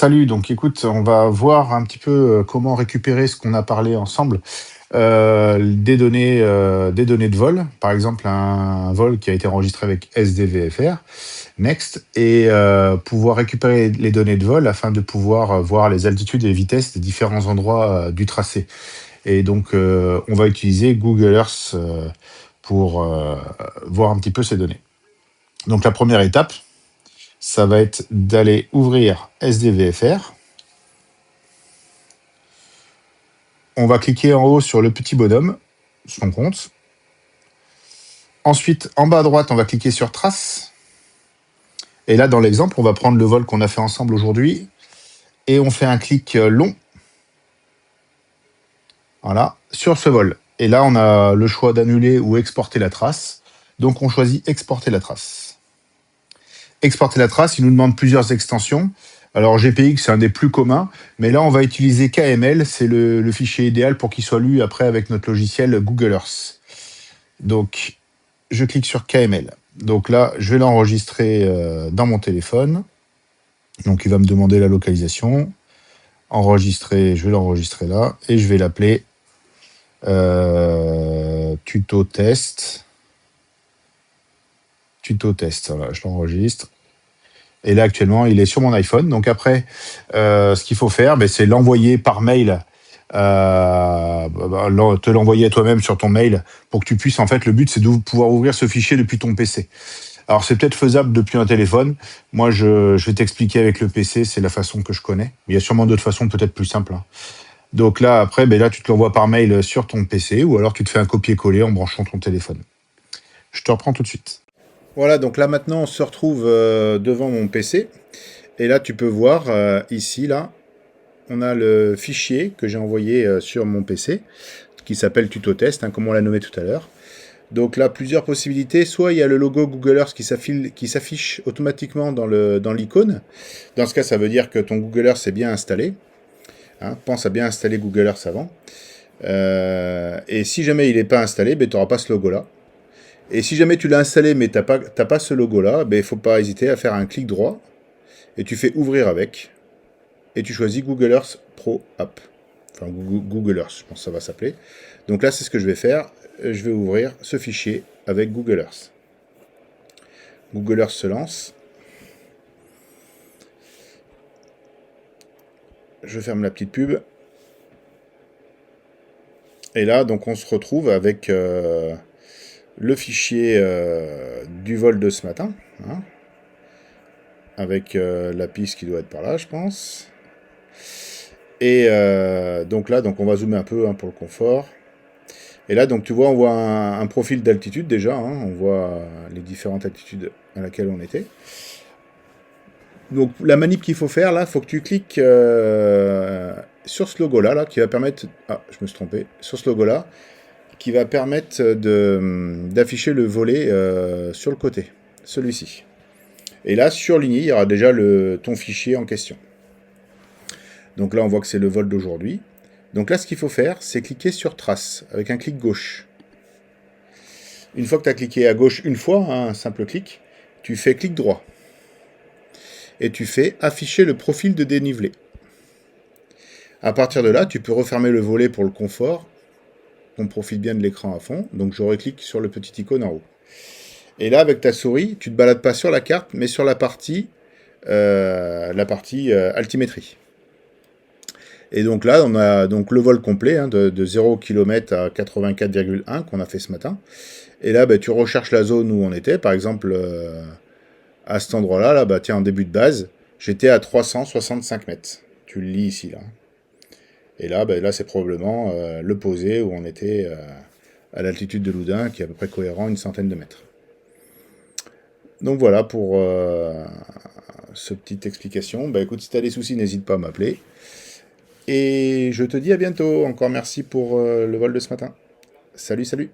Salut, donc écoute, on va voir un petit peu comment récupérer ce qu'on a parlé ensemble, des données de vol, par exemple un vol qui a été enregistré avec SDVFR, Next, et pouvoir récupérer les données de vol afin de pouvoir voir les altitudes et les vitesses des différents endroits du tracé. Et donc, on va utiliser Google Earth pour voir un petit peu ces données. Donc, la première étape, ça va être d'aller ouvrir SDVFR. On va cliquer en haut sur le petit bonhomme, son compte. Ensuite, en bas à droite, on va cliquer sur Trace. Et là, dans l'exemple, on va prendre le vol qu'on a fait ensemble aujourd'hui. Et on fait un clic long. Voilà, sur ce vol. Et là, on a le choix d'annuler ou exporter la trace. Donc, on choisit exporter la trace. Exporter la trace, il nous demande plusieurs extensions. Alors, GPX, c'est un des plus communs. Mais là, on va utiliser KML. C'est le fichier idéal pour qu'il soit lu après avec notre logiciel Google Earth. Donc, je clique sur KML. Donc là, je vais l'enregistrer dans mon téléphone. Donc il va me demander la localisation. Enregistrer, je vais l'enregistrer là. Et je vais l'appeler tuto test. Tuto test, voilà, je l'enregistre. Et là, actuellement, il est sur mon iPhone. Donc après, ce qu'il faut faire, c'est l'envoyer par mail. Te l'envoyer à toi-même sur ton mail pour que tu puisses, en fait, le but, c'est de pouvoir ouvrir ce fichier depuis ton PC. Alors, c'est peut-être faisable depuis un téléphone. Moi, je vais t'expliquer avec le PC, c'est la façon que je connais. Il y a sûrement d'autres façons peut-être plus simples, hein. Donc là, après, là, tu te l'envoies par mail sur ton PC ou alors tu te fais un copier-coller en branchant ton téléphone. Je te reprends tout de suite. Voilà, donc là, maintenant, on se retrouve devant mon PC. Et là, tu peux voir, ici, là, on a le fichier que j'ai envoyé sur mon PC, qui s'appelle tuto test, comme on l'a nommé tout à l'heure. Donc là, plusieurs possibilités. Soit il y a le logo Google Earth qui s'affiche automatiquement dans l'icône. Dans ce cas, ça veut dire que ton Google Earth est bien installé. Pense à bien installer Google Earth avant. Et si jamais il n'est pas installé, tu n'auras pas ce logo-là. Et si jamais tu l'as installé mais tu n'as pas ce logo-là, il ne faut pas hésiter à faire un clic droit. Et tu fais ouvrir avec. Et tu choisis Google Earth Pro App. Enfin, Google Earth, je pense que ça va s'appeler. Donc là, c'est ce que je vais faire. Je vais ouvrir ce fichier avec Google Earth. Google Earth se lance. Je ferme la petite pub. Et là, donc, on se retrouve avec le fichier du vol de ce matin. Avec la piste qui doit être par là, je pense. Et donc là, on va zoomer un peu pour le confort. Et là, donc tu vois, on voit un profil d'altitude déjà. On voit les différentes altitudes à laquelle on était. Donc la manip qu'il faut faire, là, il faut que tu cliques sur ce logo-là, qui va permettre... Ah, je me suis trompé. Sur ce logo-là, qui va permettre d'afficher le volet sur le côté. Celui-ci. Et là, surligné, il y aura déjà ton fichier en question. Donc là, on voit que c'est le vol d'aujourd'hui. Donc là, ce qu'il faut faire, c'est cliquer sur Trace, avec un clic gauche. Une fois que tu as cliqué à gauche une fois, un simple clic, tu fais clic droit. Et tu fais afficher le profil de dénivelé. À partir de là, tu peux refermer le volet pour le confort. On profite bien de l'écran à fond. Donc je reclique sur le petit icône en haut. Et là, avec ta souris, tu ne te balades pas sur la carte, mais sur la partie altimétrie. Et donc là, on a donc le vol complet de 0 km à 84,1 qu'on a fait ce matin. Et là, tu recherches la zone où on était. Par exemple, à cet endroit-là, en début de base, j'étais à 365 mètres. Tu le lis ici, là. Et là, là c'est probablement le posé où on était à l'altitude de Loudun, qui est à peu près cohérent, une centaine de mètres. Donc voilà pour cette petite explication. Écoute, si tu as des soucis, n'hésite pas à m'appeler. Et je te dis à bientôt. Encore merci pour le vol de ce matin. Salut, salut.